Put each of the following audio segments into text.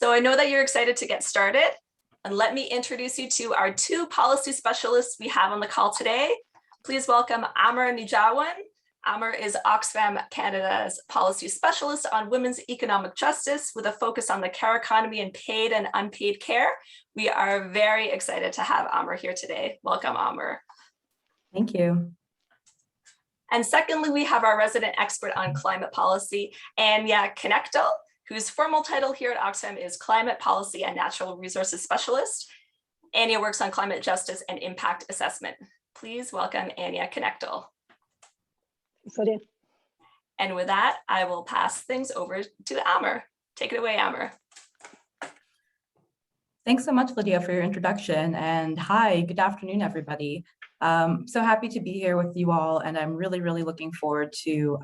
So I know that you're excited to get started, and let me introduce you to our two policy specialists we have on the call today. Please welcome Amar Nijhawan. Amar is Oxfam Canada's policy specialist on women's economic justice with a focus on the care economy and paid and unpaid care. We are very excited to have Amar here today. Welcome, Amar. Thank you. And secondly, we have our resident expert on climate policy, Anya, whose formal title here at Oxfam is Climate Policy and Natural Resources Specialist. Anya works on climate justice and impact assessment. Please welcome Anya Knechtel. And with that, I will pass things over to Amar. Take it away, Amar. Thanks so much, Lydia, for your introduction. And hi, good afternoon, everybody. So happy to be here with you all, and I'm really looking forward to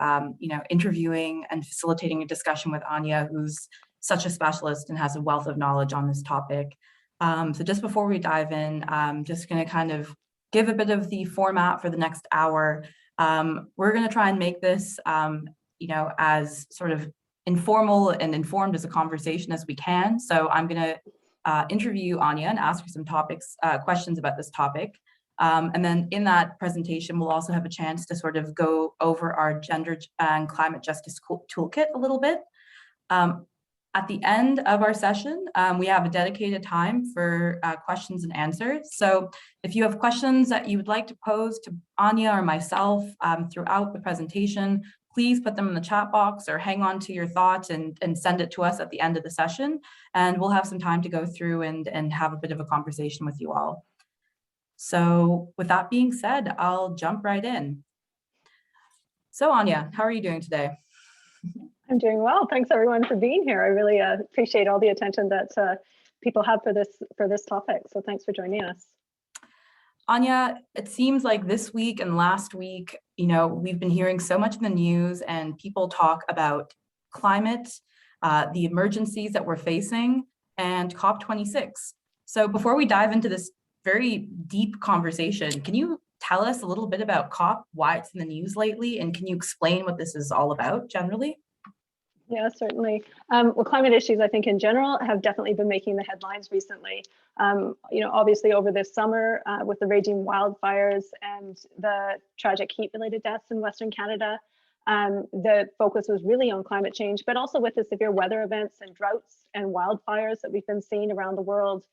interviewing and facilitating a discussion with Anya, who's such a specialist and has a wealth of knowledge on this topic. So just before we dive in, I'm just going to kind of give a bit of the format for the next hour. We're going to try and make this, as sort of informal and informed as a conversation as we can. So I'm going to interview Anya and ask her some questions about this topic. And then in that presentation, we'll also have a chance to sort of go over our gender and climate justice toolkit a little bit. At the end of our session, we have a dedicated time for questions and answers. So if you have questions that you would like to pose to Anya or myself throughout the presentation, please put them in the chat box or hang on to your thoughts and send it to us at the end of the session. And we'll have some time to go through and have a bit of a conversation with you all. So with that being said, I'll jump right in. So Anya, how are you doing today? I'm doing well. Thanks everyone for being here. I really appreciate all the attention that people have for this topic. So thanks for joining us. Anya, it seems like this week and last week, we've been hearing so much in the news and people talk about climate, the emergencies that we're facing, and COP26. So before we dive into this very deep conversation, can you tell us a little bit about COP, why it's in the news lately, and can you explain what this is all about generally? Yeah, certainly. Well, climate issues, I think in general, have definitely been making the headlines recently. Obviously over this summer with the raging wildfires and the tragic heat-related deaths in Western Canada, the focus was really on climate change, but also with the severe weather events and droughts and wildfires that we've been seeing around the world.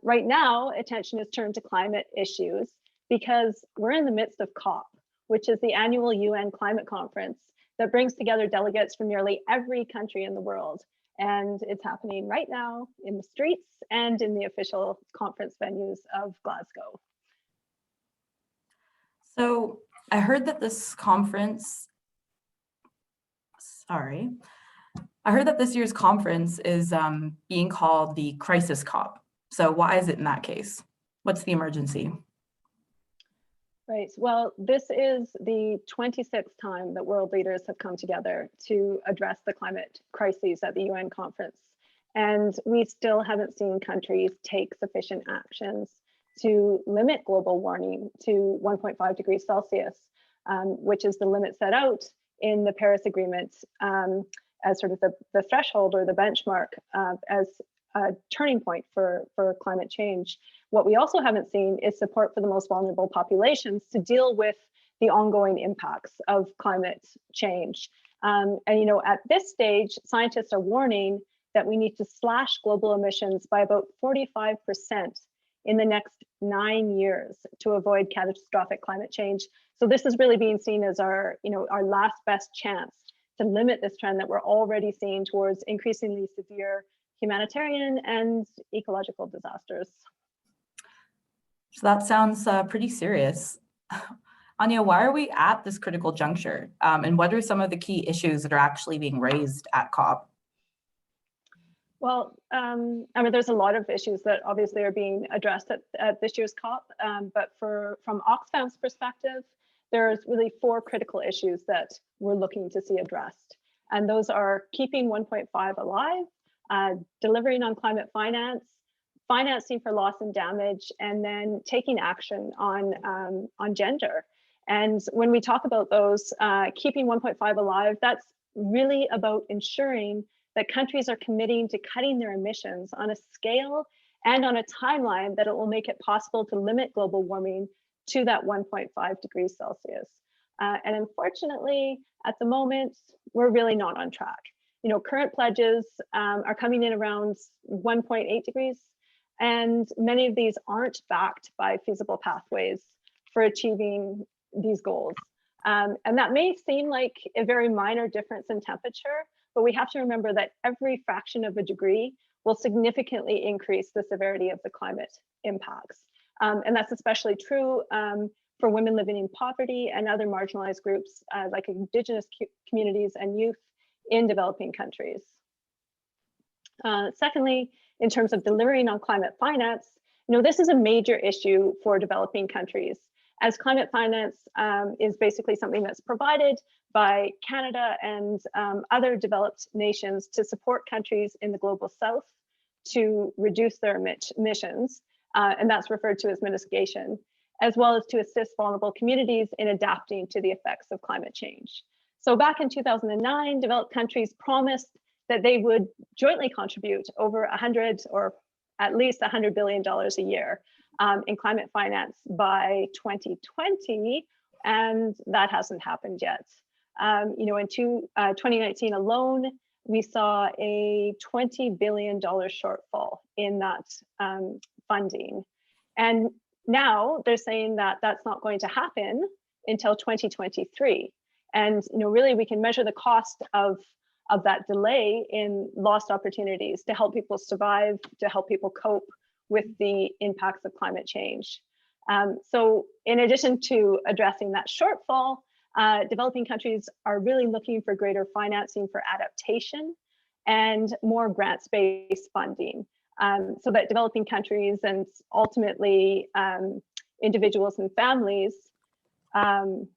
Right now, attention is turned to climate issues because we're in the midst of COP, which is the annual UN climate conference that brings together delegates from nearly every country in the world. And it's happening right now in the streets and in the official conference venues of Glasgow. So I heard that this year's conference is being called the Crisis COP. So why is it in that case? What's the emergency? Right. Well, this is the 26th time that world leaders have come together to address the climate crises at the UN conference. And we still haven't seen countries take sufficient actions to limit global warming to 1.5 degrees Celsius, which is the limit set out in the Paris Agreement as sort of the threshold or the benchmark as a turning point for climate change. What we also haven't seen is support for the most vulnerable populations to deal with the ongoing impacts of climate change. At this stage, scientists are warning that we need to slash global emissions by about 45% in the next 9 years to avoid catastrophic climate change. So this is really being seen as our last best chance to limit this trend that we're already seeing towards increasingly severe humanitarian and ecological disasters. So that sounds pretty serious. Anya, why are we at this critical juncture? And what are some of the key issues that are actually being raised at COP? Well, there's a lot of issues that obviously are being addressed at this year's COP, but from Oxfam's perspective, there's really 4 critical issues that we're looking to see addressed. And those are keeping 1.5 alive, delivering on climate finance, financing for loss and damage, and then taking action on gender. And when we talk about those, keeping 1.5 alive, that's really about ensuring that countries are committing to cutting their emissions on a scale and on a timeline that it will make it possible to limit global warming to that 1.5 degrees Celsius. And unfortunately, at the moment, we're really not on track. You know, current pledges are coming in around 1.8 degrees, and many of these aren't backed by feasible pathways for achieving these goals. And that may seem like a very minor difference in temperature, but we have to remember that every fraction of a degree will significantly increase the severity of the climate impacts. And that's especially true for women living in poverty and other marginalized groups like Indigenous communities and youth in developing countries. Secondly, in terms of delivering on climate finance, you know, this is a major issue for developing countries, as climate finance is basically something that's provided by Canada and other developed nations to support countries in the global south to reduce their emissions, and that's referred to as mitigation, as well as to assist vulnerable communities in adapting to the effects of climate change. So back in 2009, developed countries promised that they would jointly contribute over 100 or at least $100 billion a year in climate finance by 2020, and that hasn't happened yet. You know, in 2019 alone, we saw a $20 billion shortfall in that funding. And now they're saying that that's not going to happen until 2023. And, you know, really we can measure the cost of that delay in lost opportunities to help people survive, to help people cope with the impacts of climate change. So in addition to addressing that shortfall, developing countries are really looking for greater financing for adaptation and more grants-based funding, so that developing countries and ultimately individuals and families, and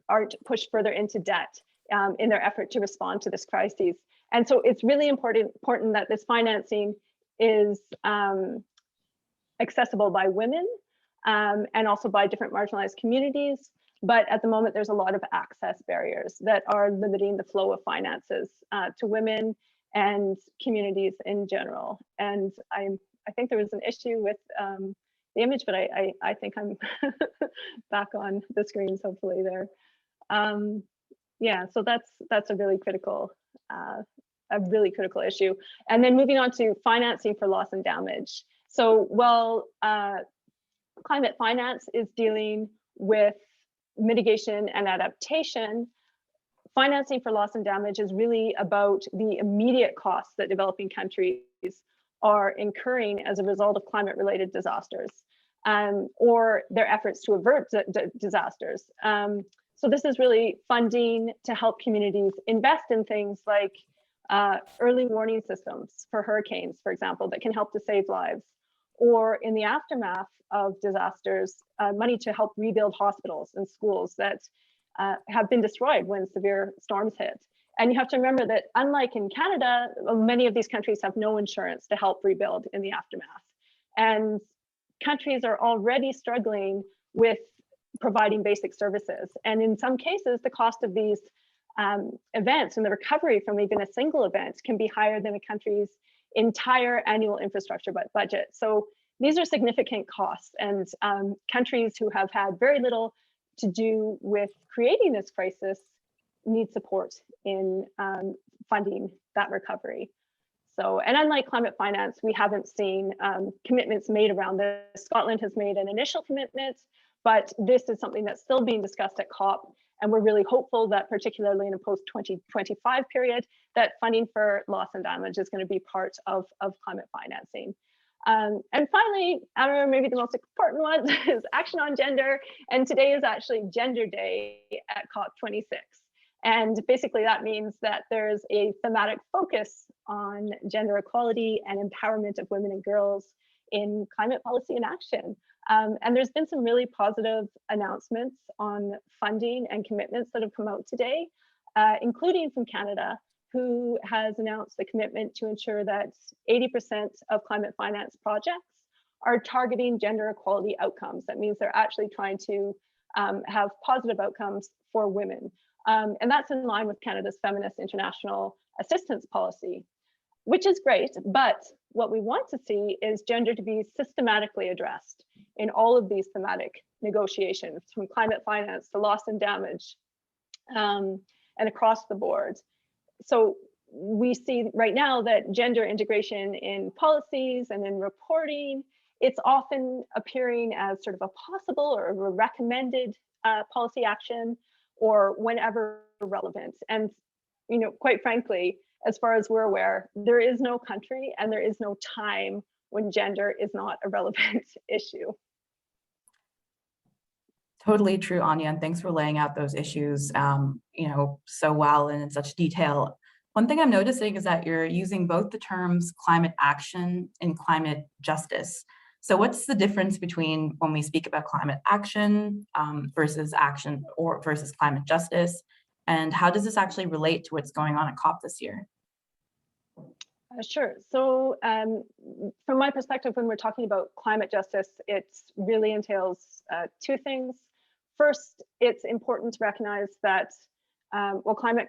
aren't pushed further into debt in their effort to respond to this crisis. And so it's really important that this financing is accessible by women and also by different marginalized communities. But at the moment, there's a lot of access barriers that are limiting the flow of finances to women and communities in general. And I think there was an issue with the image, but I think I'm back on the screens, hopefully there. Yeah, so that's a really critical issue. And then moving on to financing for loss and damage. So while climate finance is dealing with mitigation and adaptation, financing for loss and damage is really about the immediate costs that developing countries are incurring as a result of climate-related disasters, or their efforts to avert disasters. So this is really funding to help communities invest in things like early warning systems for hurricanes, for example, that can help to save lives, or in the aftermath of disasters, money to help rebuild hospitals and schools that have been destroyed when severe storms hit. And you have to remember that unlike in Canada, many of these countries have no insurance to help rebuild in the aftermath. And countries are already struggling with providing basic services. And in some cases, the cost of these events and the recovery from even a single event can be higher than a country's entire annual infrastructure budget. So these are significant costs, and countries who have had very little to do with creating this crisis need support in funding that recovery. So, and unlike climate finance, we haven't seen commitments made around this. Scotland has made an initial commitment, but this is something that's still being discussed at COP. And we're really hopeful that particularly in a post-2025 period, that funding for loss and damage is going to be part of climate financing. And finally, I don't know, maybe the most important one is action on gender. And today is actually Gender Day at COP26. And basically that means that there's a thematic focus on gender equality and empowerment of women and girls in climate policy and action. And there's been some really positive announcements on funding and commitments that have come out today, including from Canada, who has announced the commitment to ensure that 80% of climate finance projects are targeting gender equality outcomes. That means they're actually trying to have positive outcomes for women. And that's in line with Canada's Feminist International Assistance Policy, which is great, but what we want to see is gender to be systematically addressed in all of these thematic negotiations, from climate finance to loss and damage, and across the board. So we see right now that gender integration in policies and in reporting, it's often appearing as sort of a possible or a recommended policy action, or whenever relevant. And, you know, quite frankly, as far as we're aware, there is no country and there is no time when gender is not a relevant issue. Totally true, Anya, and thanks for laying out those issues, you know, so well and in such detail. One thing I'm noticing is that you're using both the terms climate action and climate justice. So what's the difference between when we speak about climate action versus action or versus climate justice? And how does this actually relate to what's going on at COP this year? Sure. So from my perspective, when we're talking about climate justice, it really entails two things. First, it's important to recognize that, well, climate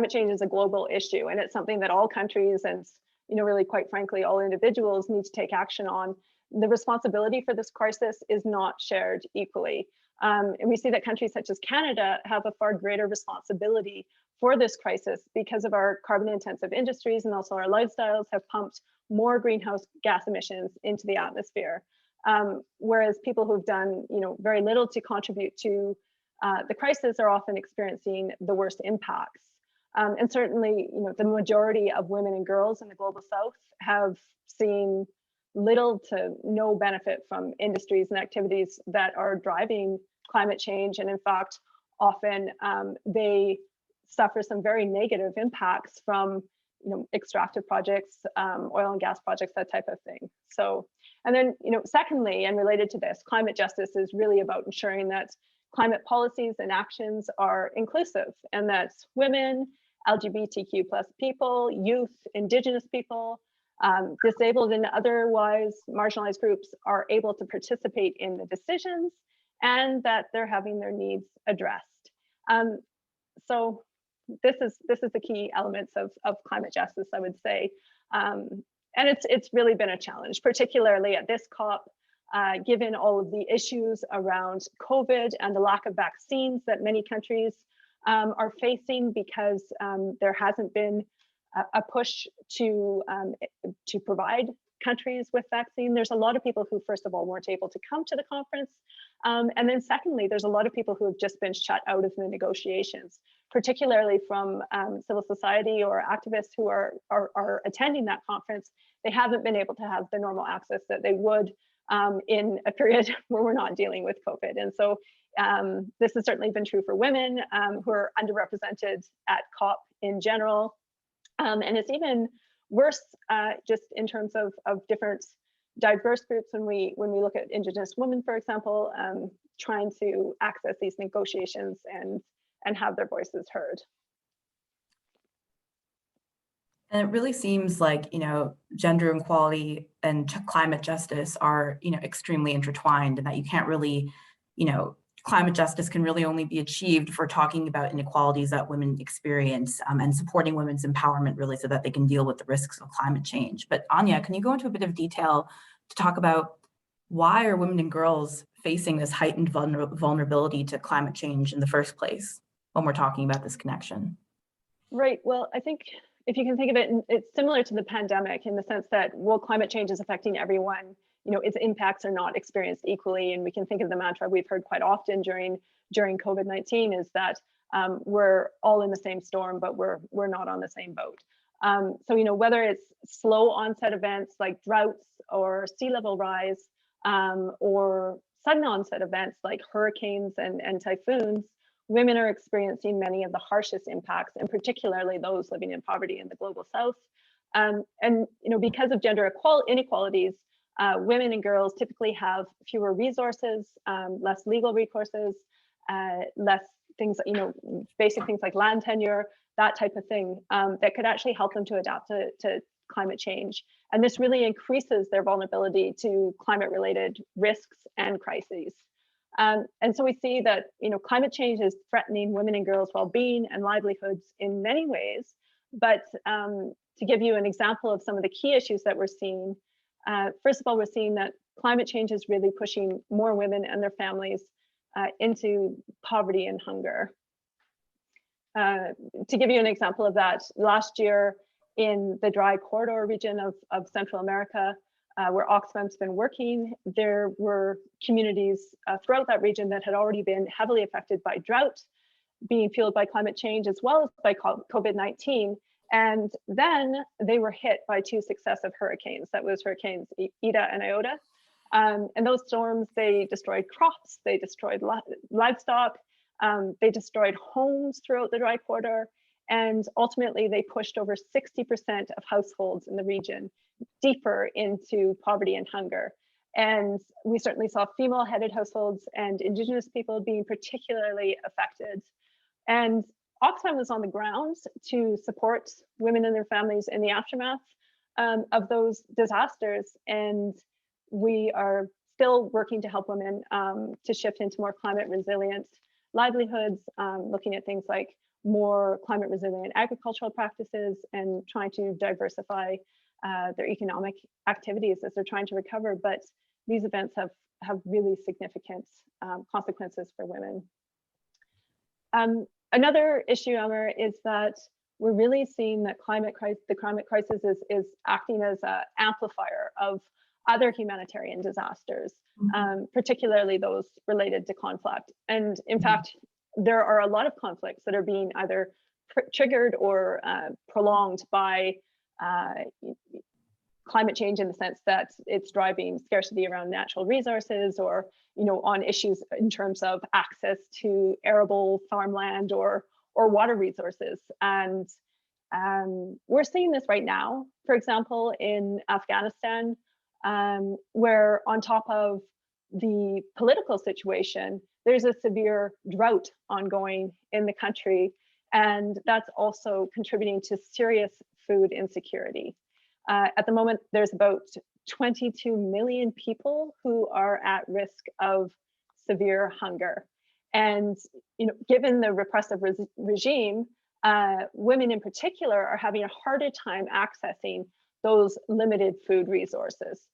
change is a global issue, and it's something that all countries and, you know, really, quite frankly, all individuals need to take action on. The responsibility for this crisis is not shared equally. And we see that countries such as Canada have a far greater responsibility for this crisis because of our carbon intensive industries, and also our lifestyles have pumped more greenhouse gas emissions into the atmosphere. Whereas people who've done, you know, very little to contribute to the crisis are often experiencing the worst impacts. And certainly, you know, the majority of women and girls in the global south have seen little to no benefit from industries and activities that are driving climate change. And in fact, often they suffer some very negative impacts from, you know, extractive projects, oil and gas projects, that type of thing. So, and then, you know, secondly, and related to this, climate justice is really about ensuring that climate policies and actions are inclusive, and that women, LGBTQ+ people, youth, Indigenous people, disabled and otherwise marginalized groups are able to participate in the decisions, and that they're having their needs addressed. So this is the key elements of climate justice, I would say. And it's really been a challenge, particularly at this COP, given all of the issues around COVID and the lack of vaccines that many countries are facing, because there hasn't been a push to provide countries with vaccine. There's a lot of people who, first of all, weren't able to come to the conference. And then secondly, there's a lot of people who have just been shut out of the negotiations, particularly from civil society or activists who are attending that conference. They haven't been able to have the normal access that they would in a period where we're not dealing with COVID. And so this has certainly been true for women who are underrepresented at COP in general. And it's even worse just in terms of different diverse groups when we look at Indigenous women, for example, trying to access these negotiations and have their voices heard. And it really seems like, you know, gender equality and climate justice are, you know, extremely intertwined, and that you can't really, you know, climate justice can really only be achieved if we're talking about inequalities that women experience, and supporting women's empowerment really so that they can deal with the risks of climate change. But Anya, can you go into a bit of detail to talk about why are women and girls facing this heightened vulnerability to climate change in the first place when we're talking about this connection? Right. Well, I think if you can think of it, it's similar to the pandemic in the sense that, well, climate change is affecting everyone. You know, its impacts are not experienced equally. And we can think of the mantra we've heard quite often during COVID-19 is that we're all in the same storm, but we're not on the same boat. So, you know, whether it's slow onset events like droughts or sea level rise, or sudden onset events like hurricanes and typhoons, women are experiencing many of the harshest impacts, and particularly those living in poverty in the global south. And you know, because of gender inequalities, women and girls typically have fewer resources, less legal recourses, less things, you know, basic things like land tenure, that type of thing, that could actually help them to adapt to climate change. And this really increases their vulnerability to climate-related risks and crises. And so we see that, climate change is threatening women and girls' well-being and livelihoods in many ways. But to give you an example of some of the key issues that we're seeing, first of all, we're seeing that climate change is really pushing more women and their families into poverty and hunger. To give you an example of that, last year in the dry corridor region of Central America, where Oxfam's been working, there were communities throughout that region that had already been heavily affected by drought, being fueled by climate change, as well as by COVID-19. And then they were hit by two successive hurricanes. That was Hurricanes Ida and Iota. And those storms, they destroyed crops, they destroyed livestock, they destroyed homes throughout the dry corridor. And ultimately, they pushed over 60% of households in the region deeper into poverty and hunger. And we certainly saw female-headed households and Indigenous people being particularly affected. And Oxfam was on the ground to support women and their families in the aftermath of those disasters. And we are still working to help women to shift into more climate resilient livelihoods, looking at things like more climate resilient agricultural practices and trying to diversify their economic activities as they're trying to recover. But these events have really significant consequences for women. Another issue, Amar, is that we're really seeing that the climate crisis is acting as an amplifier of other humanitarian disasters, particularly those related to conflict. And in fact, there are a lot of conflicts that are being either triggered or prolonged by climate change, in the sense that it's driving scarcity around natural resources, or on issues in terms of access to arable farmland or water resources. And we're seeing this right now, for example, in Afghanistan, where on top of the political situation, there's a severe drought ongoing in the country, and that's also contributing to serious food insecurity. At the moment, there's about 22 million people who are at risk of severe hunger. And given the repressive regime, women in particular are having a harder time accessing those limited food resources.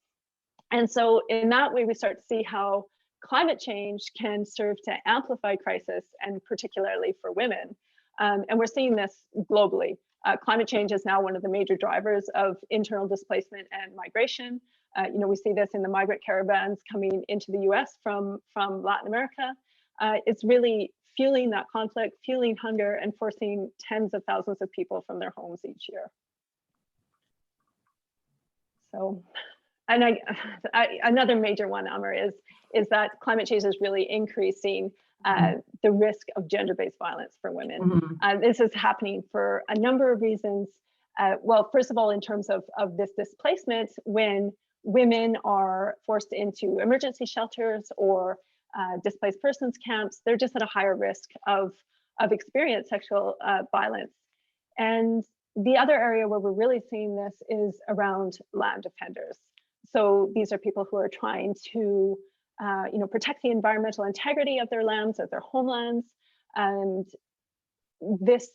And so in that way, we start to see how climate change can serve to amplify crisis, and particularly for women. And we're seeing this globally. Climate change is now one of the major drivers of internal displacement and migration. We see this in the migrant caravans coming into the US from Latin America. It's really fueling that conflict, fueling hunger, and forcing tens of thousands of people from their homes each year. So, and another major one, Amar, is that climate change is really increasing the risk of gender-based violence for women. This is happening for a number of reasons. Well, first of all, in terms of this displacement, when women are forced into emergency shelters or displaced persons camps, they're just at a higher risk of experience sexual violence. And the other area where we're really seeing this is around land defenders. So these are people who are trying to protect the environmental integrity of their lands, of their homelands. And this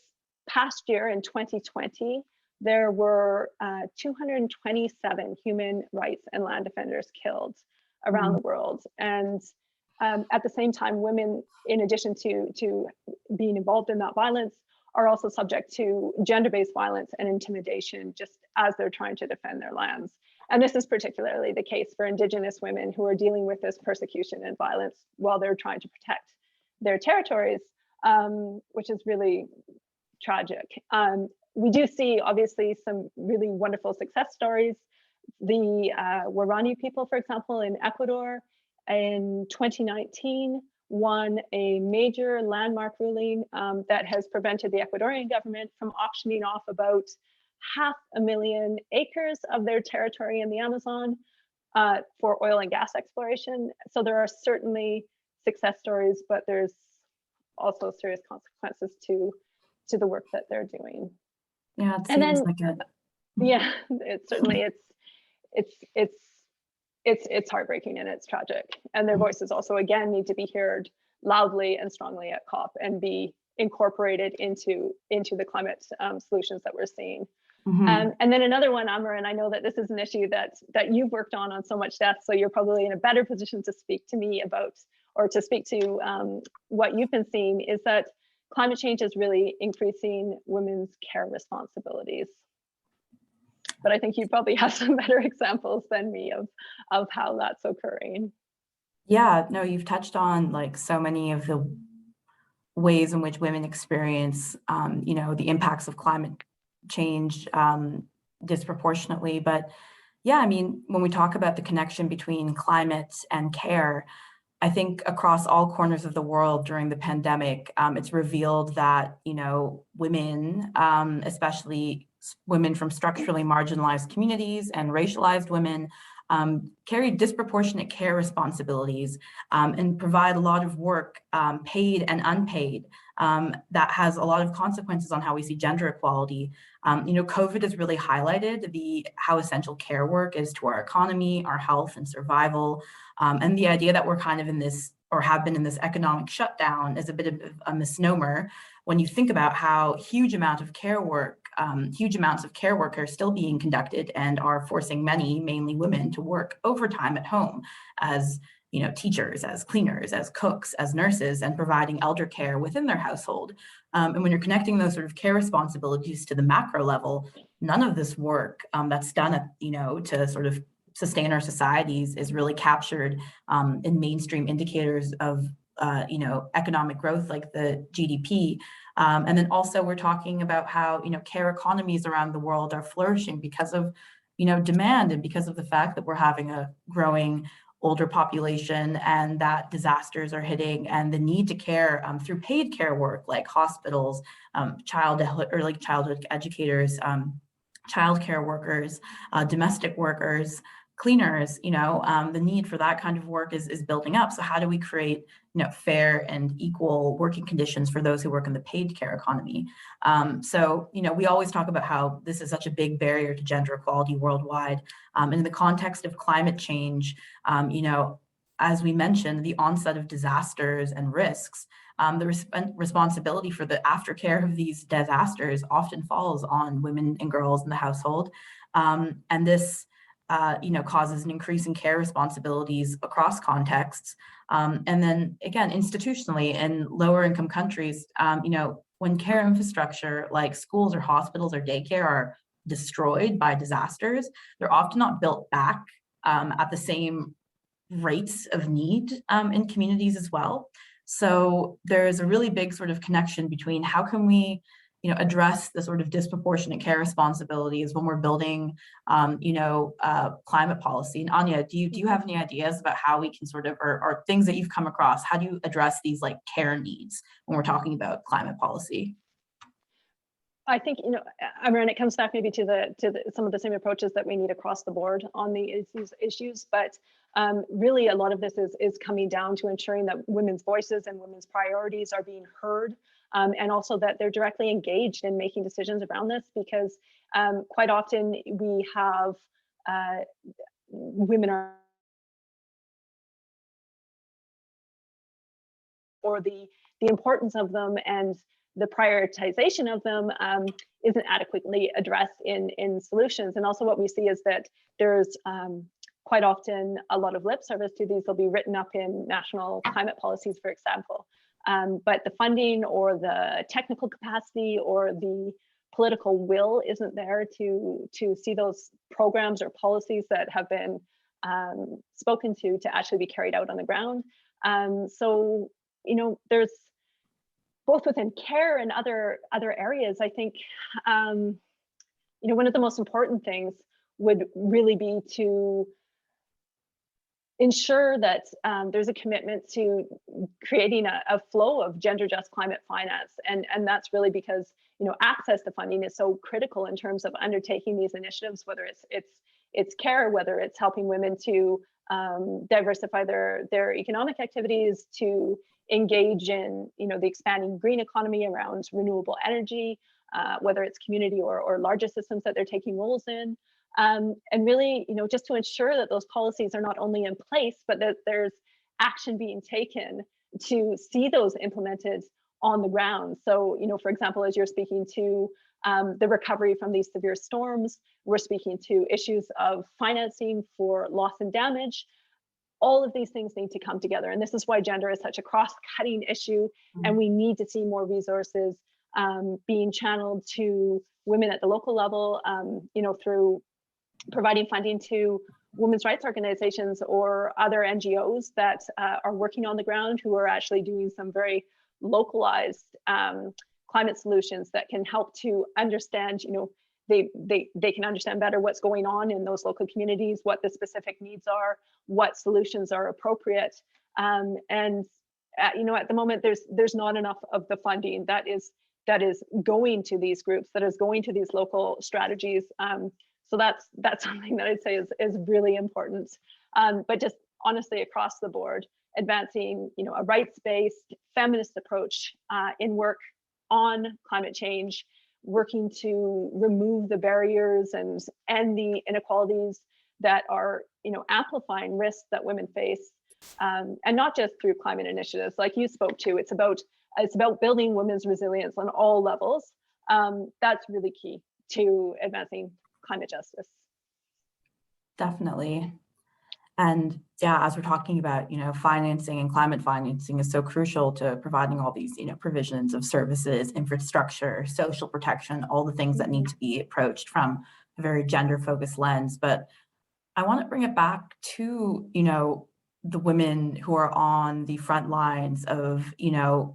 past year in 2020, there were 227 human rights and land defenders killed around the world. And at the same time, women, in addition to being involved in that violence, are also subject to gender-based violence and intimidation just as they're trying to defend their lands. And this is particularly the case for Indigenous women who are dealing with this persecution and violence while they're trying to protect their territories, which is really tragic. We do see, obviously, some really wonderful success stories. The Waorani people, for example, in Ecuador, in 2019, won a major landmark ruling that has prevented the Ecuadorian government from auctioning off about 500,000 acres of their territory in the Amazon for oil and gas exploration. So there are certainly success stories, but there's also serious consequences to the work that they're doing. Yeah, it seems like it. Yeah, it's certainly it's it's heartbreaking and it's tragic. And their voices also, again, need to be heard loudly and strongly at COP and be incorporated into the climate solutions that we're seeing. And then another one, Amar, and I know that this is an issue that you've worked on so much depth, so you're probably in a better position to speak to me about, or to speak to what you've been seeing, is that climate change is really increasing women's care responsibilities. But I think you probably have some better examples than me of how that's occurring. Yeah, no, you've touched on like so many of the ways in which women experience, you know, the impacts of climate change disproportionately. But yeah, I mean, when we talk about the connection between climate and care, I think across all corners of the world during the pandemic, it's revealed that, you know, women, especially women from structurally marginalized communities and racialized women, carry disproportionate care responsibilities and provide a lot of work, paid and unpaid, that has a lot of consequences on how we see gender equality. You know, COVID has really highlighted how essential care work is to our economy, our health and survival. And the idea that we're kind of in this, or have been in this economic shutdown, is a bit of a misnomer when you think about how huge amounts of care work are still being conducted and are forcing many, mainly women, to work overtime at home as, you know, teachers, as cleaners, as cooks, as nurses, and providing elder care within their household. And when you're connecting those sort of care responsibilities to the macro level, none of this work that's done at, you know, to sort of sustain our societies is really captured in mainstream indicators of you know, economic growth like the GDP. And then also we're talking about how, you know, care economies around the world are flourishing because of, you know, demand, and because of the fact that we're having a growing older population and that disasters are hitting, and the need to care through paid care work like hospitals, early childhood educators, childcare workers, domestic workers, cleaners, you know, the need for that kind of work is building up. So how do we create, you know, fair and equal working conditions for those who work in the paid care economy? So, you know, we always talk about how this is such a big barrier to gender equality worldwide. And in the context of climate change, you know, as we mentioned, the onset of disasters and risks, the responsibility for the aftercare of these disasters often falls on women and girls in the household. And this you know, causes an increase in care responsibilities across contexts. And then again, institutionally in lower income countries, you know, when care infrastructure like schools or hospitals or daycare are destroyed by disasters, they're often not built back at the same rates of need in communities as well. So there's a really big sort of connection between how can we, you know, address the sort of disproportionate care responsibilities when we're building, you know, climate policy. And Anya, do you have any ideas about how we can sort of, or things that you've come across, how do you address these like care needs when we're talking about climate policy? I think, you know, Amar, it comes back maybe to some of the same approaches that we need across the board on these issues, but really a lot of this is coming down to ensuring that women's voices and women's priorities are being heard, and also that they're directly engaged in making decisions around this, because quite often we have women are, or the importance of them and the prioritization of them isn't adequately addressed in solutions. And also what we see is that there's quite often a lot of lip service to these. They'll be written up in national climate policies, for example. But the funding or the technical capacity or the political will isn't there to see those programs or policies that have been spoken to actually be carried out on the ground. So, you know, there's both within care and other areas, I think, you know, one of the most important things would really be to ensure that there's a commitment to creating a flow of gender just climate finance. And that's really because, you know, access to funding is so critical in terms of undertaking these initiatives, whether it's care, whether it's helping women to diversify their economic activities, to engage in, you know, the expanding green economy around renewable energy, whether it's community or larger systems that they're taking roles in. and really, just to ensure that those policies are not only in place, but that there's action being taken to see those implemented on the ground. So, for example, as you're speaking to the recovery from these severe storms, we're speaking to issues of financing for loss and damage. All of these things need to come together. And this is why gender is such a cross-cutting issue. And we need to see more resources being channeled to women at the local level, through providing funding to women's rights organizations or other NGOs that are working on the ground, who are actually doing some very localized climate solutions that can help to understand, they can understand better what's going on in those local communities, what the specific needs are, what solutions are appropriate. And at the moment, there's not enough of the funding that is going to these groups, that is going to these local strategies. So that's something that I'd say is really important. But just honestly, across the board, advancing a rights-based feminist approach in work on climate change, working to remove the barriers and the inequalities that are amplifying risks that women face, and not just through climate initiatives like you spoke to. It's about building women's resilience on all levels. That's really key to advancing climate justice. Definitely. And yeah, as we're talking about, financing and climate financing is so crucial to providing all these, provisions of services, infrastructure, social protection, all the things that need to be approached from a very gender-focused lens. But I want to bring it back to, the women who are on the front lines of,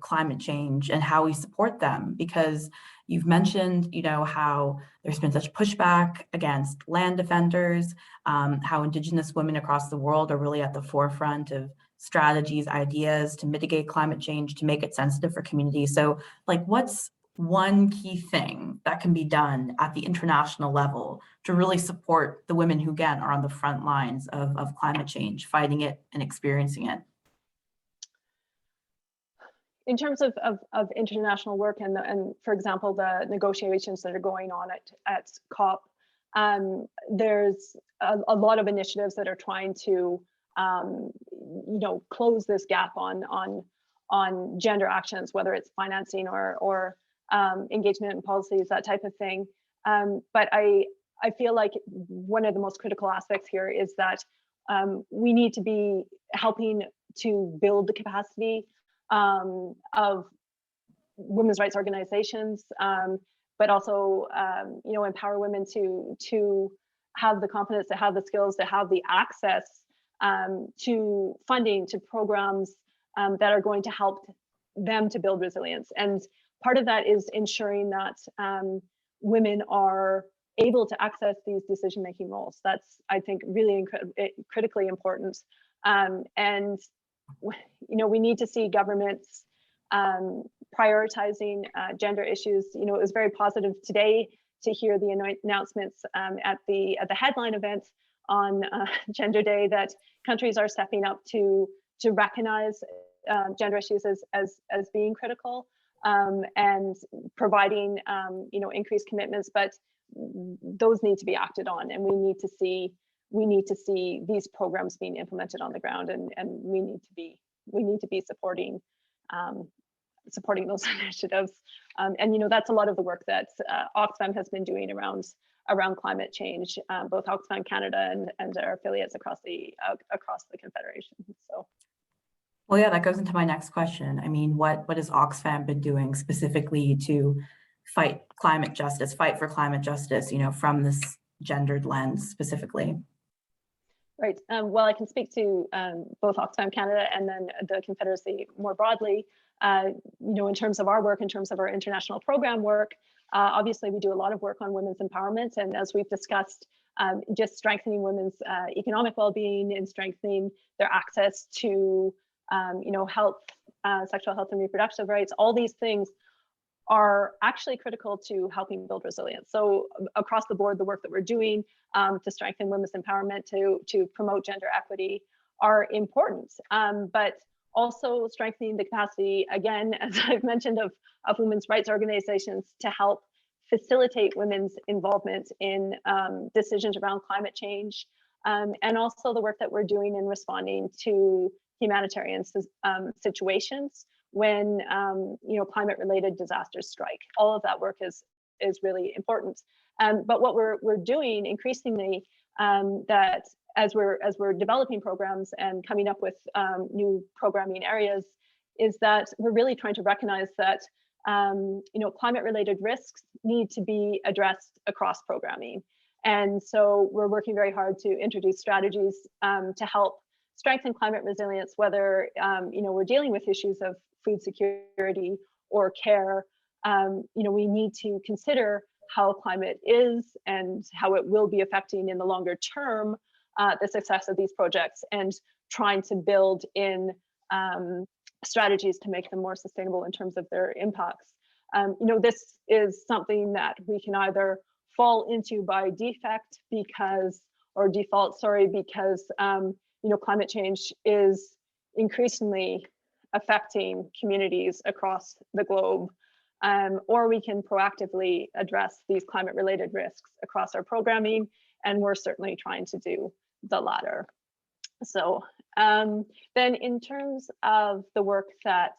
climate change and how we support them, because you've mentioned, how there's been such pushback against land defenders, how Indigenous women across the world are really at the forefront of strategies, ideas to mitigate climate change, to make it sensitive for communities. So what's one key thing that can be done at the international level to really support the women who, again, are on the front lines of climate change, fighting it and experiencing it? In terms of international work and for example, the negotiations that are going on at COP, there's a lot of initiatives that are trying to close this gap on gender actions, whether it's financing or engagement in policies, that type of thing. But I feel like one of the most critical aspects here is that we need to be helping to build the capacity of women's rights organizations, but also empower women to have the confidence, to have the skills, to have the access to funding, to programs that are going to help them to build resilience. And part of that is ensuring that women are able to access these decision-making roles. That's, I think, really critically important. And we need to see governments prioritizing gender issues. It was very positive today to hear the announcements at the headline event on Gender Day that countries are stepping up to recognize gender issues as being critical, and providing increased commitments. But those need to be acted on, and we need to see these programs being implemented on the ground, and we need to be supporting those initiatives. And that's a lot of the work that Oxfam has been doing around climate change, both Oxfam Canada and our affiliates across the Confederation. So. Well, yeah, that goes into my next question. I mean, what has Oxfam been doing specifically to fight for climate justice, from this gendered lens specifically? Right. Well, I can speak to both Oxfam Canada and then the Confederacy more broadly. In terms of our work, in terms of our international program work, obviously we do a lot of work on women's empowerment, and as we've discussed, just strengthening women's economic well-being and strengthening their access to health, sexual health and reproductive rights. All these things are actually critical to helping build resilience. So across the board, the work that we're doing to strengthen women's empowerment, to promote gender equity are important, but also strengthening the capacity, again, as I've mentioned, of women's rights organizations to help facilitate women's involvement in decisions around climate change, and also the work that we're doing in responding to humanitarian situations when climate-related disasters strike. All of that work is really important. But what we're doing increasingly, that as we're developing programs and coming up with new programming areas, is that we're really trying to recognize that climate-related risks need to be addressed across programming. And so we're working very hard to introduce strategies to help strengthen climate resilience, whether we're dealing with issues of food security or care. We need to consider how climate is and how it will be affecting in the longer term the success of these projects, and trying to build in strategies to make them more sustainable in terms of their impacts. This is something that we can either fall into by default because climate change is increasingly affecting communities across the globe, or we can proactively address these climate-related risks across our programming, and we're certainly trying to do the latter. So then in terms of the work that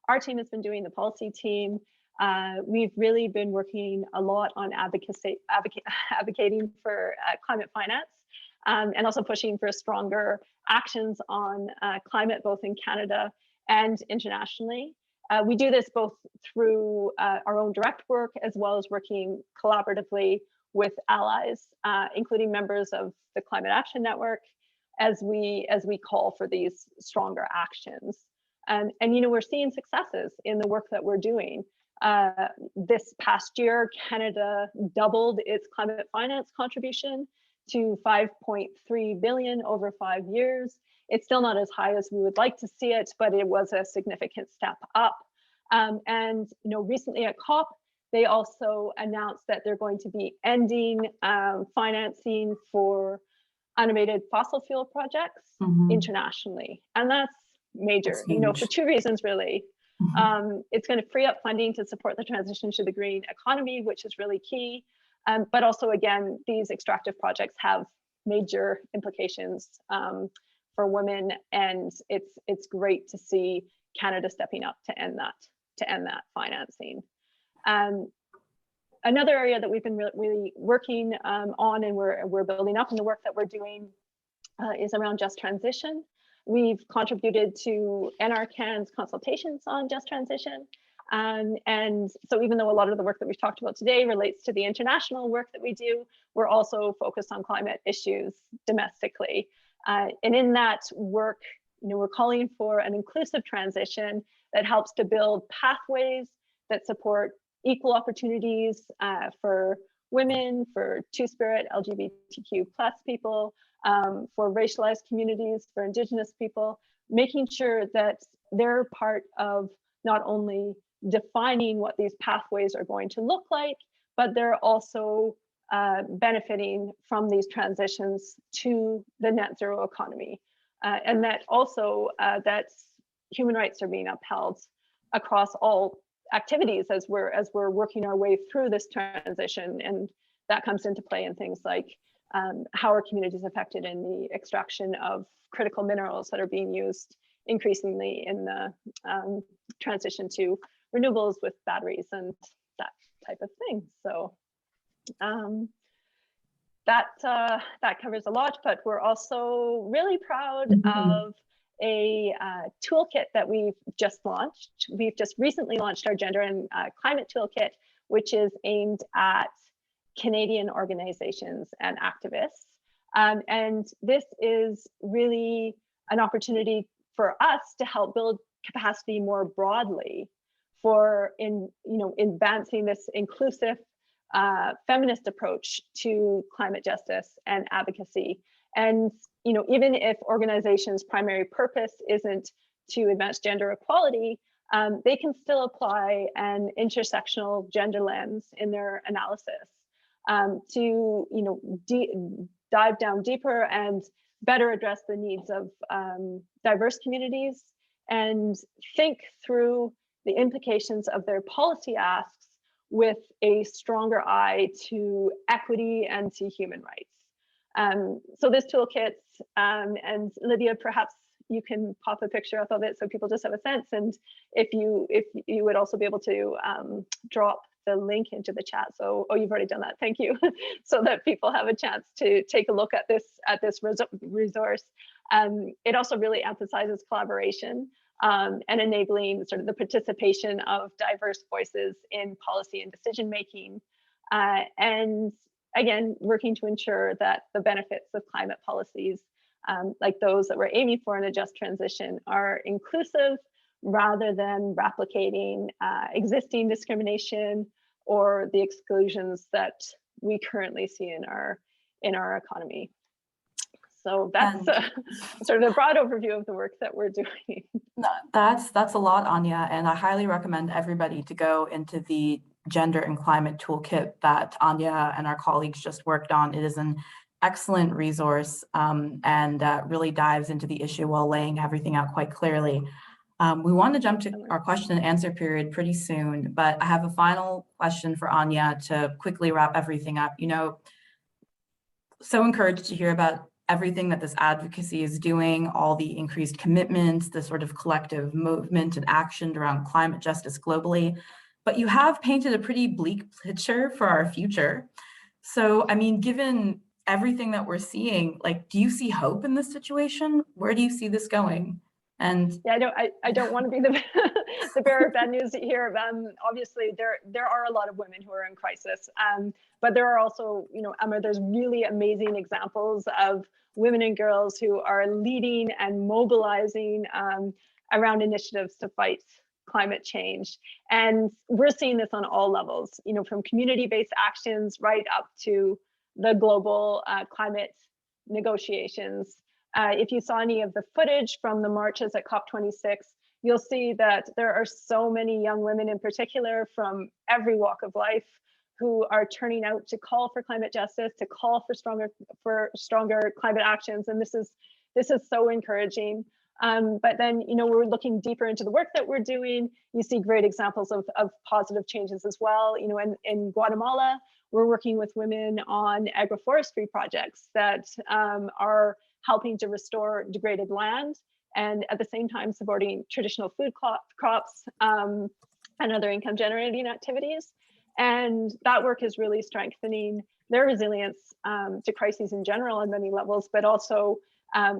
our team has been doing, the policy team, we've really been working a lot on advocating for climate finance, and also pushing for stronger actions on climate, both in Canada and internationally. We do this both through our own direct work, as well as working collaboratively with allies, including members of the Climate Action Network, as we call for these stronger actions. And we're seeing successes in the work that we're doing. This past year, Canada doubled its climate finance contribution to 5.3 billion over 5 years. It's still not as high as we would like to see it, but it was a significant step up. And recently at COP, they also announced that they're going to be ending financing for animated fossil fuel projects internationally, and that's major. For two reasons really. It's going to free up funding to support the transition to the green economy, which is really key. But also, again, these extractive projects have major implications for women, and it's great to see Canada stepping up to end that financing. Another area that we've been really working on, and we're building up in the work that we're doing, is around just transition. We've contributed to NRCan's consultations on just transition. And so even though a lot of the work that we've talked about today relates to the international work that we do, we're also focused on climate issues domestically. And in that work, we're calling for an inclusive transition that helps to build pathways that support equal opportunities for women, for Two-Spirit, LGBTQ+ people, for racialized communities, for Indigenous people, making sure that they're part of not only defining what these pathways are going to look like, but they're also benefiting from these transitions to the net zero economy. And that also that human rights are being upheld across all activities as we're working our way through this transition. And that comes into play in things like how are communities affected in the extraction of critical minerals that are being used increasingly in the transition to renewables with batteries and that type of thing. So that covers a lot, but we're also really proud of a toolkit that we've just launched. We've just recently launched our Gender and Climate Toolkit, which is aimed at Canadian organizations and activists. And this is really an opportunity for us to help build capacity more broadly for advancing this inclusive feminist approach to climate justice and advocacy. And even if organizations' primary purpose isn't to advance gender equality, they can still apply an intersectional gender lens in their analysis to dive down deeper and better address the needs of diverse communities and think through the implications of their policy asks with a stronger eye to equity and to human rights. So this toolkit, and Lydia, perhaps you can pop a picture up of it so people just have a sense. And if you would also be able to drop the link into the chat. So, oh, you've already done that. Thank you. So that people have a chance to take a look at this resource. It also really emphasizes collaboration and enabling sort of the participation of diverse voices in policy and decision making. And again, working to ensure that the benefits of climate policies, like those that we're aiming for in a just transition, are inclusive rather than replicating existing discrimination or the exclusions that we currently see in our economy. So that's sort of a broad overview of the work that we're doing. That's a lot, Anya, and I highly recommend everybody to go into the Gender and Climate Toolkit that Anya and our colleagues just worked on. It is an excellent resource and really dives into the issue while laying everything out quite clearly. We want to jump to our question and answer period pretty soon, but I have a final question for Anya to quickly wrap everything up. You know, so encouraged to hear about everything that this advocacy is doing, all the increased commitments, the sort of collective movement and action around climate justice globally, but you have painted a pretty bleak picture for our future. So, I mean, given everything that we're seeing, like, do you see hope in this situation? Where do you see this going? And yeah, I don't want to be the the bearer of bad news here. Obviously, there are a lot of women who are in crisis, but there are also, you know, Amar, there's really amazing examples of women and girls who are leading and mobilizing around initiatives to fight climate change. And we're seeing this on all levels, you know, from community-based actions right up to the global climate negotiations. If you saw any of the footage from the marches at COP26, you'll see that there are so many young women in particular from every walk of life who are turning out to call for climate justice, to call for stronger climate actions. And this is so encouraging. But then, you know, we're looking deeper into the work that we're doing. You see great examples of positive changes as well. You know, in Guatemala, we're working with women on agroforestry projects that are helping to restore degraded land and at the same time supporting traditional food crops and other income generating activities. And that work is really strengthening their resilience to crises in general on many levels, but also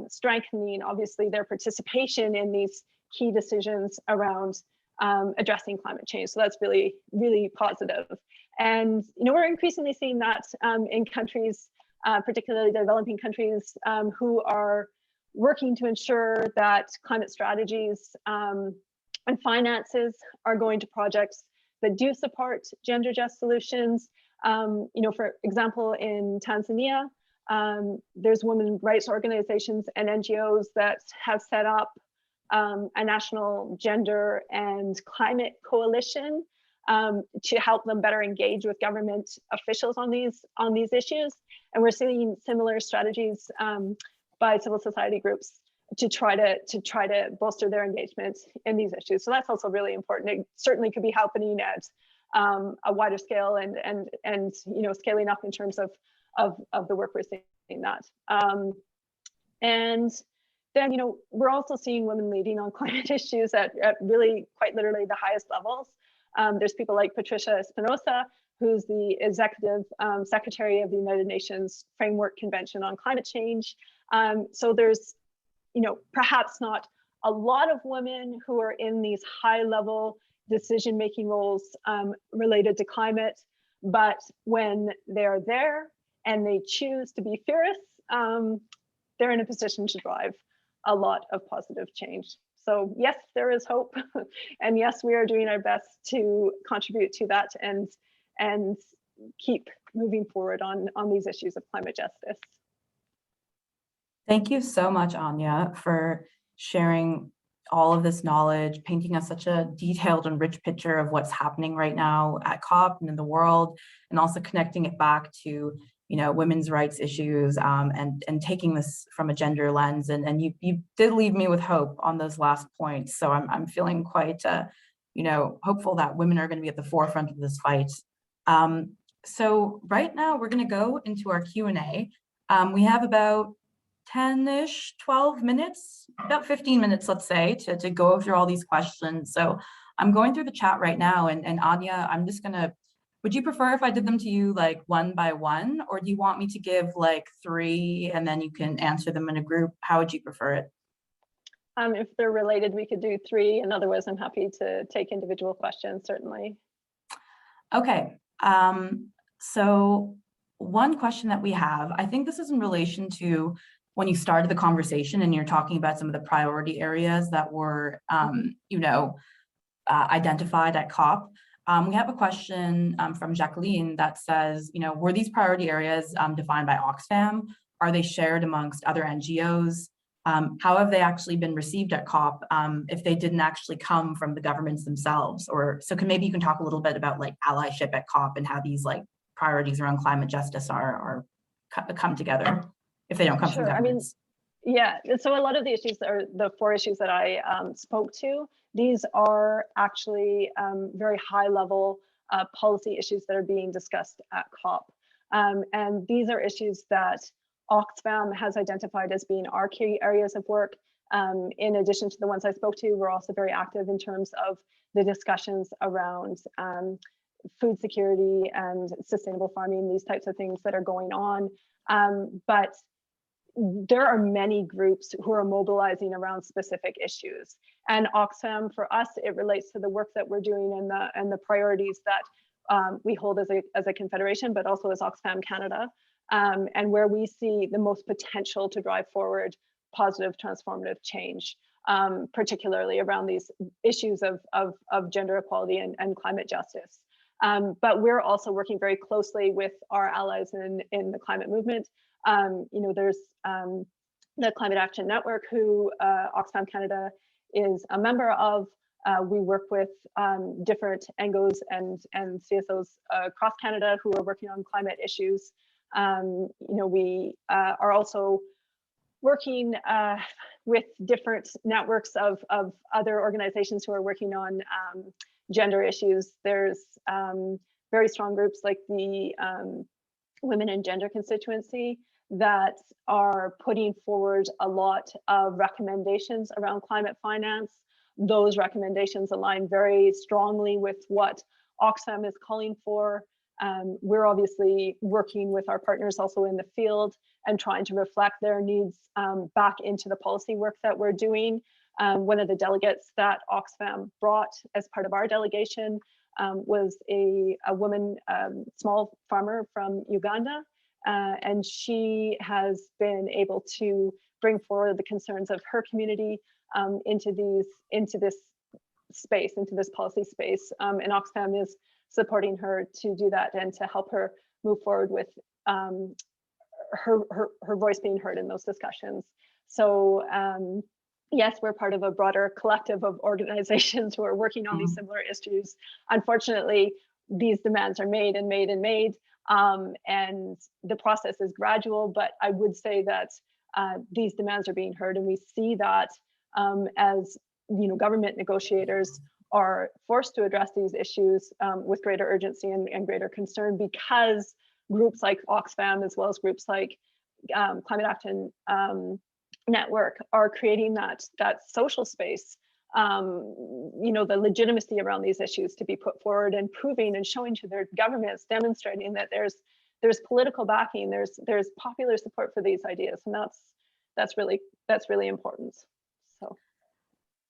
strengthening, obviously, their participation in these key decisions around addressing climate change. So that's really, really positive. And, you know, we're increasingly seeing that in countries, particularly developing countries who are working to ensure that climate strategies and finances are going to projects that do support gender just solutions. You know, for example, in Tanzania, there's women's rights organizations and NGOs that have set up a national gender and climate coalition to help them better engage with government officials on these issues. And we're seeing similar strategies by civil society groups to try to bolster their engagement in these issues. So that's also really important. It certainly could be happening at a wider scale and you know, scaling up in terms of the work we're seeing that. And then, you know, we're also seeing women leading on climate issues at really quite literally the highest levels. There's people like Patricia Espinosa, who's the executive secretary of the United Nations Framework Convention on Climate Change. So there's, you know, perhaps not a lot of women who are in these high-level decision-making roles related to climate, but when they're there and they choose to be fierce, they're in a position to drive a lot of positive change. So yes, there is hope, and yes, we are doing our best to contribute to that and keep moving forward on these issues of climate justice. Thank you so much, Anya, for sharing all of this knowledge, painting us such a detailed and rich picture of what's happening right now at COP and in the world, and also connecting it back to, you know, women's rights issues and taking this from a gender lens. And you did leave me with hope on those last points. So I'm feeling quite, hopeful that women are going to be at the forefront of this fight. So right now we're going to go into our Q&A. We have about 10-ish, 12 minutes, about 15 minutes, let's say, to go through all these questions. So I'm going through the chat right now, and Anya, I'm just gonna, would you prefer if I did them to you like one by one, or do you want me to give like 3 and then you can answer them in a group? How would you prefer it? If they're related, we could do 3, and otherwise I'm happy to take individual questions, certainly. Okay, so one question that we have, I think this is in relation to when you started the conversation and you're talking about some of the priority areas that were, identified at COP. We have a question from Jacqueline that says, were these priority areas defined by Oxfam? Are they shared amongst other NGOs? How have they actually been received at COP if they didn't actually come from the governments themselves? Or so maybe you can talk a little bit about like allyship at COP and how these like priorities around climate justice are come together if they don't come from governments. Yeah, so a lot of the issues are the 4 issues that I spoke to. These are actually very high level policy issues that are being discussed at COP. And these are issues that Oxfam has identified as being our key areas of work. In addition to the ones I spoke to, we're also very active in terms of the discussions around food security and sustainable farming, these types of things that are going on. But there are many groups who are mobilizing around specific issues. And Oxfam, for us, it relates to the work that we're doing and the priorities that we hold as a confederation, but also as Oxfam Canada, and where we see the most potential to drive forward positive transformative change, particularly around these issues of gender equality and climate justice. But we're also working very closely with our allies in the climate movement. There's the Climate Action Network, who Oxfam Canada is a member of. We work with different NGOs and CSOs across Canada who are working on climate issues. We are also working with different networks of other organizations who are working on gender issues. There's very strong groups like the Women and Gender Constituency that are putting forward a lot of recommendations around climate finance. Those recommendations align very strongly with what Oxfam is calling for. We're obviously working with our partners also in the field and trying to reflect their needs back into the policy work that we're doing. One of the delegates that Oxfam brought as part of our delegation was a woman, small farmer from Uganda. And she has been able to bring forward the concerns of her community into this space, into this policy space. And Oxfam is supporting her to do that and to help her move forward with her voice being heard in those discussions. So yes, we're part of a broader collective of organizations who are working on these similar issues. Unfortunately, these demands are made and made and made. And the process is gradual, but I would say that these demands are being heard, and we see that as government negotiators are forced to address these issues with greater urgency and greater concern, because groups like Oxfam, as well as groups like Climate Action Network, are creating that social space, the legitimacy around these issues to be put forward and proving and showing to their governments, demonstrating that there's political backing, there's popular support for these ideas, and that's really important. So.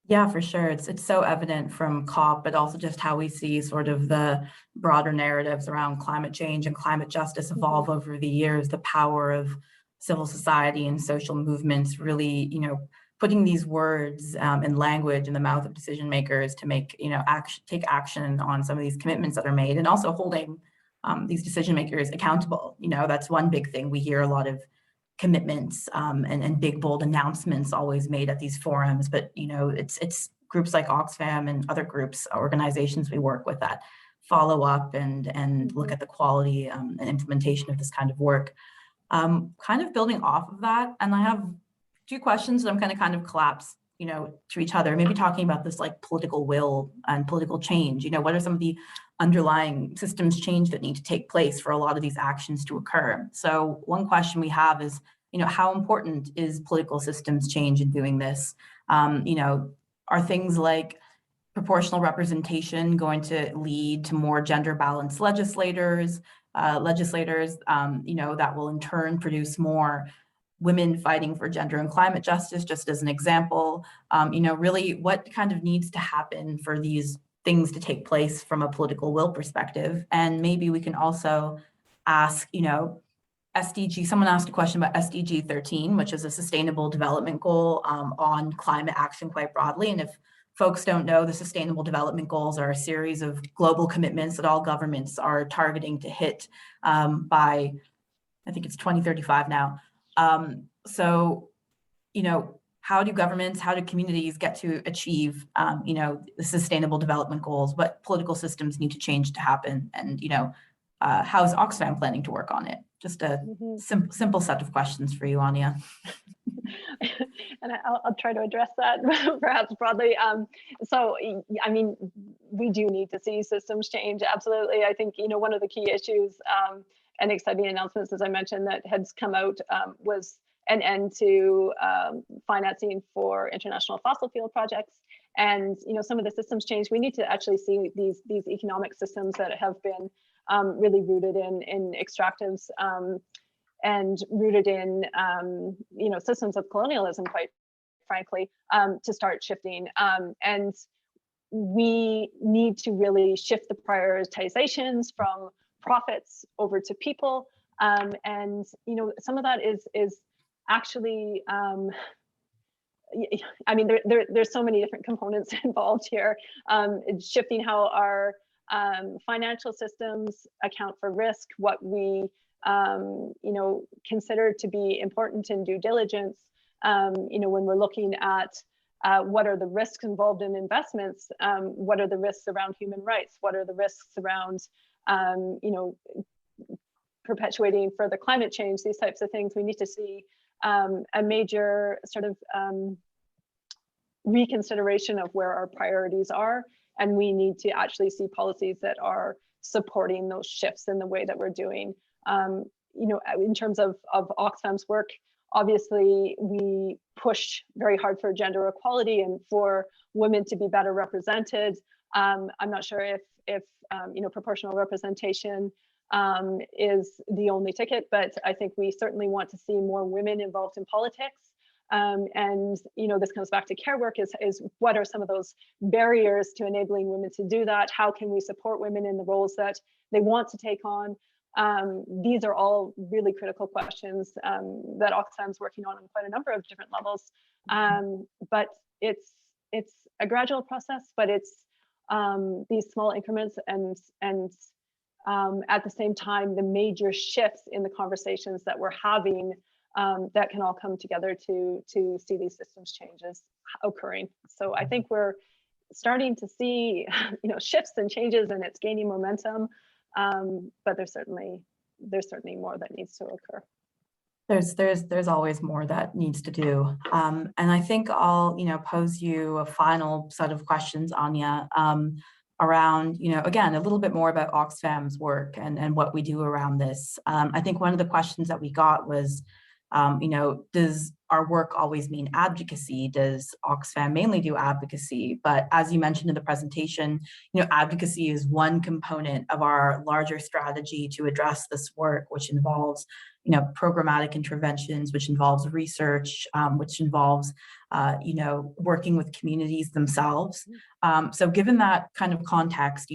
Yeah, for sure. It's so evident from COP, but also just how we see sort of the broader narratives around climate change and climate justice evolve over the years, the power of civil society and social movements really, putting these words and language in the mouth of decision makers to make, take action on some of these commitments that are made, and also holding these decision makers accountable. That's one big thing. We hear a lot of commitments and big, bold announcements always made at these forums, but it's groups like Oxfam and other groups, organizations we work with that follow up and look at the quality and implementation of this kind of work. Kind of building off of that, and I have 2 questions that I'm kind of collapse to each other, maybe talking about this like political will and political change. What are some of the underlying systems change that need to take place for a lot of these actions to occur? So one question we have is, how important is political systems change in doing this? Are things like proportional representation going to lead to more gender balanced legislators, that will in turn produce more women fighting for gender and climate justice, just as an example? Really what kind of needs to happen for these things to take place from a political will perspective? And maybe we can also ask, someone asked a question about SDG 13, which is a sustainable development goal on climate action quite broadly. And if folks don't know, the Sustainable Development Goals are a series of global commitments that all governments are targeting to hit by, I think it's 2035 now. How do governments, how do communities get to achieve, the Sustainable Development Goals? What political systems need to change to happen? And, how is Oxfam planning to work on it? Just a simple set of questions for you, Anya. And I'll try to address that perhaps broadly. We do need to see systems change. Absolutely. I think, one of the key issues and exciting announcements, as I mentioned, that has come out was an end to financing for international fossil fuel projects. And, some of the systems change, we need to actually see these economic systems that have been really rooted in extractives and rooted in, systems of colonialism, quite frankly, to start shifting. And we need to really shift the prioritizations from profits over to people. And, some of that is actually, there's so many different components involved here. It's shifting how our financial systems account for risk, what we consider to be important in due diligence. When we're looking at what are the risks involved in investments, what are the risks around human rights, what are the risks around perpetuating further climate change, these types of things. We need to see a major sort of reconsideration of where our priorities are. And we need to actually see policies that are supporting those shifts in the way that we're doing. In terms of Oxfam's work, obviously we push very hard for gender equality and for women to be better represented. I'm not sure if proportional representation is the only ticket, but I think we certainly want to see more women involved in politics. And this comes back to care work, is what are some of those barriers to enabling women to do that? How can we support women in the roles that they want to take on? These are all really critical questions that Oxfam's working on quite a number of different levels. But it's a gradual process, but it's these small increments and at the same time, the major shifts in the conversations that we're having that can all come together to see these systems changes occurring. So I think we're starting to see shifts and changes, and it's gaining momentum. But there's certainly more that needs to occur. There's always more that needs to do. And I think I'll pose you a final set of questions, Anya, around again a little bit more about Oxfam's work and what we do around this. I think one of the questions that we got was, does our work always mean advocacy? Does Oxfam mainly do advocacy? But as you mentioned in the presentation, advocacy is one component of our larger strategy to address this work, which involves, programmatic interventions, which involves research, which involves, working with communities themselves. So given that kind of context,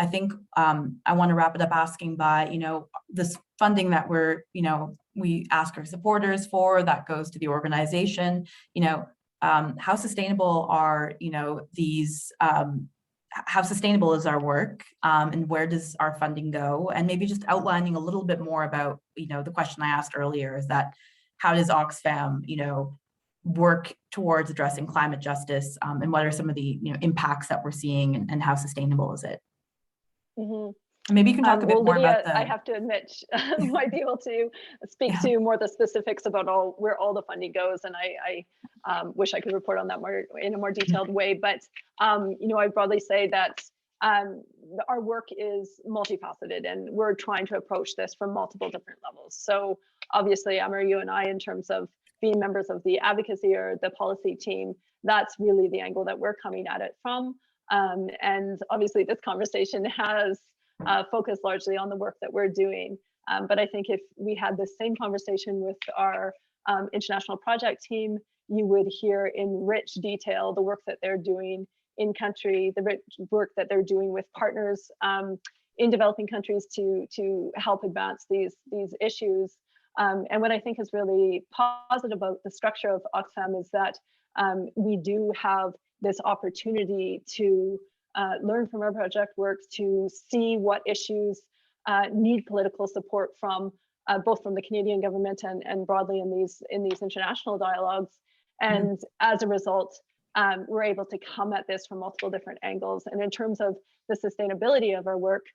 I think I want to wrap it up asking by, this funding that we ask our supporters for, that goes to the organization, how sustainable are, these, how sustainable is our work, and where does our funding go? And maybe just outlining a little bit more about, the question I asked earlier, is that how does Oxfam, work towards addressing climate justice, and what are some of the impacts that we're seeing, and how sustainable is it? Mm-hmm. Maybe you can talk a bit well, more Lydia, about I the, have to admit, might be able to speak yeah. to more the specifics about where all the funding goes, and I wish I could report on that more in a more detailed way. But you know, I'd broadly say that our work is multifaceted, and we're trying to approach this from multiple different levels. So obviously, Amar, you and I, in terms of being members of the advocacy or the policy team, that's really the angle that we're coming at it from. And obviously, this conversation has focused largely on the work that we're doing. But I think if we had the same conversation with our international project team, you would hear in rich detail the work that they're doing in country, the rich work that they're doing with partners in developing countries to help advance these issues. And what I think is really positive about the structure of Oxfam is that we do have this opportunity to learn from our project work, to see what issues need political support from both from the Canadian government and broadly in these international dialogues. And as a result, we're able to come at this from multiple different angles. And in terms of the sustainability of our work,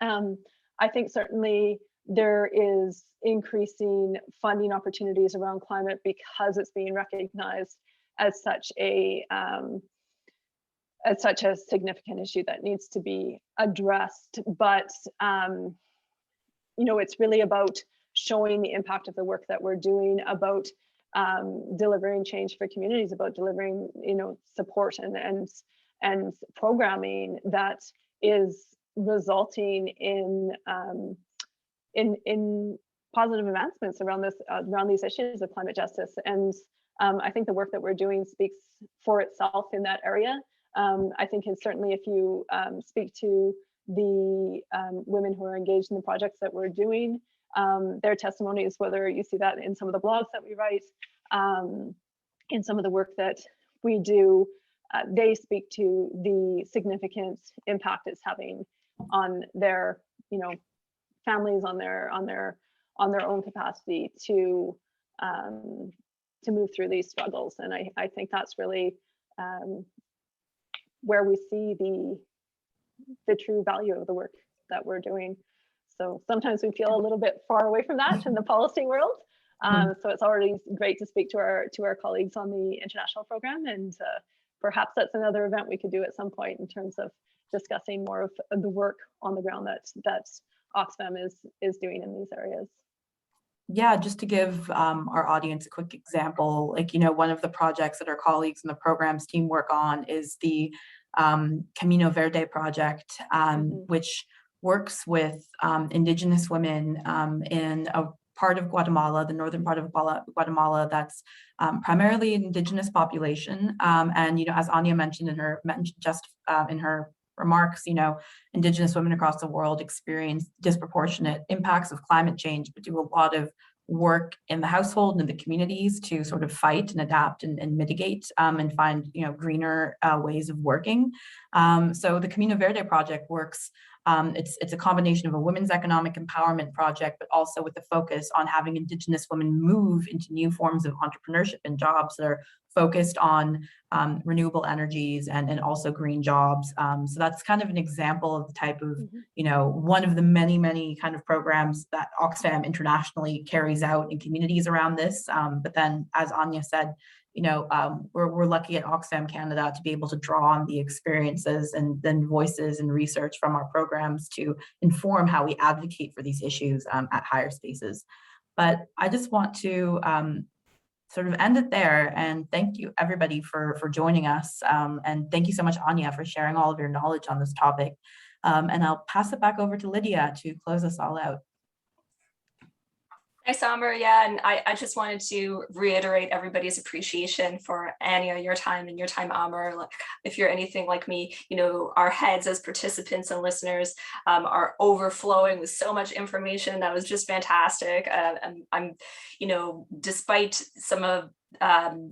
I think certainly there is increasing funding opportunities around climate because it's being recognized as such a significant issue that needs to be addressed. But you know, it's really about showing the impact of the work that we're doing, about delivering change for communities, about delivering, you know, support and programming that is resulting in positive advancements around these issues of climate justice. And I think the work that we're doing speaks for itself in that area. I think certainly if you speak to the women who are engaged in the projects that we're doing, their testimonies, whether you see that in some of the blogs that we write, in some of the work that we do, they speak to the significant impact it's having on their, you know, families, on their own capacity to move through these struggles. And I think that's really where we see the true value of the work that we're doing. So sometimes we feel a little bit far away from that in the policy world. So it's already great to speak to our colleagues on the international program, and perhaps that's another event we could do at some point in terms of discussing more of the work on the ground that Oxfam is doing in these areas. Yeah, just to give our audience a quick example, like, you know, one of the projects that our colleagues in the programs team work on is the Camino Verde project, which works with Indigenous women in a part of Guatemala, the northern part of Guatemala, that's primarily an Indigenous population. And, you know, as Anya mentioned in her remarks, you know, Indigenous women across the world experience disproportionate impacts of climate change, but do a lot of work in the household and in the communities to sort of fight and adapt and mitigate and find, you know, greener ways of working. So the Camino Verde project works. It's a combination of a women's economic empowerment project, but also with a focus on having Indigenous women move into new forms of entrepreneurship and jobs that are focused on renewable energies and also green jobs. So that's kind of an example of the type of, you know, one of the many kind of programs that Oxfam internationally carries out in communities around this. But then, as Anya said, you know, we're lucky at Oxfam Canada to be able to draw on the experiences and then voices and research from our programs to inform how we advocate for these issues at higher spaces. But I just want to sort of end it there and thank you everybody for joining us. And thank you so much, Anya, for sharing all of your knowledge on this topic. And I'll pass it back over to Lydia to close us all out. Thanks, Amar. Yeah, and I just wanted to reiterate everybody's appreciation for Anya, your time, and your time, Amar. Like, if you're anything like me, you know, our heads as participants and listeners are overflowing with so much information. That was just fantastic. I'm, you know, despite some of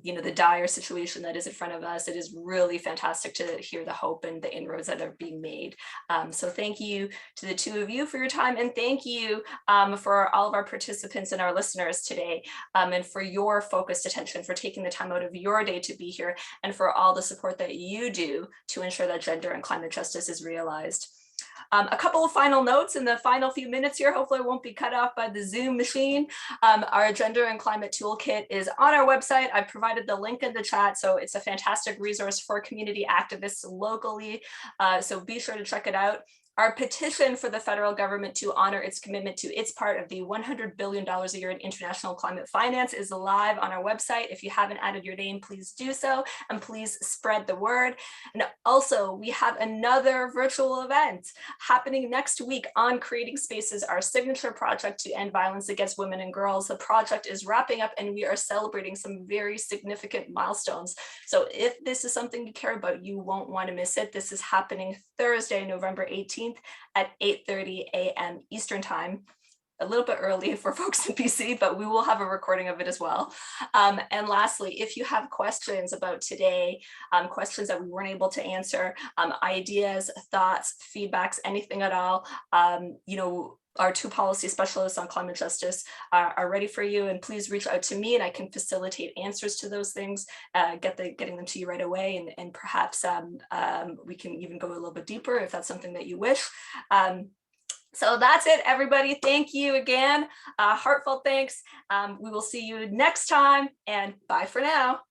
you know, the dire situation that is in front of us, it is really fantastic to hear the hope and the inroads that are being made. So thank you to the two of you for your time, and thank you for all of our participants and our listeners today, and for your focused attention, for taking the time out of your day to be here, and for all the support that you do to ensure that gender and climate justice is realized. A couple of final notes in the final few minutes here. Hopefully I won't be cut off by the Zoom machine. Our Gender and Climate Toolkit is on our website. I've provided the link in the chat, so it's a fantastic resource for community activists locally. So be sure to check it out. Our petition for the federal government to honor its commitment to its part of the $100 billion a year in international climate finance is live on our website. If you haven't added your name, please do so, and please spread the word. And also, we have another virtual event happening next week on Creating Spaces, our signature project to end violence against women and girls. The project is wrapping up and we are celebrating some very significant milestones. So if this is something you care about, you won't want to miss it. This is happening Thursday, November 18th at 8:30 a.m. Eastern Time. A little bit early for folks in BC, but we will have a recording of it as well. And lastly, if you have questions about today, questions that we weren't able to answer, ideas, thoughts, feedbacks, anything at all, you know, our two policy specialists on climate justice are ready for you, and please reach out to me and I can facilitate answers to those things, getting them to you right away, and perhaps we can even go a little bit deeper if that's something that you wish. So that's it, everybody. Thank you again. Heartfelt thanks. We will see you next time, and bye for now.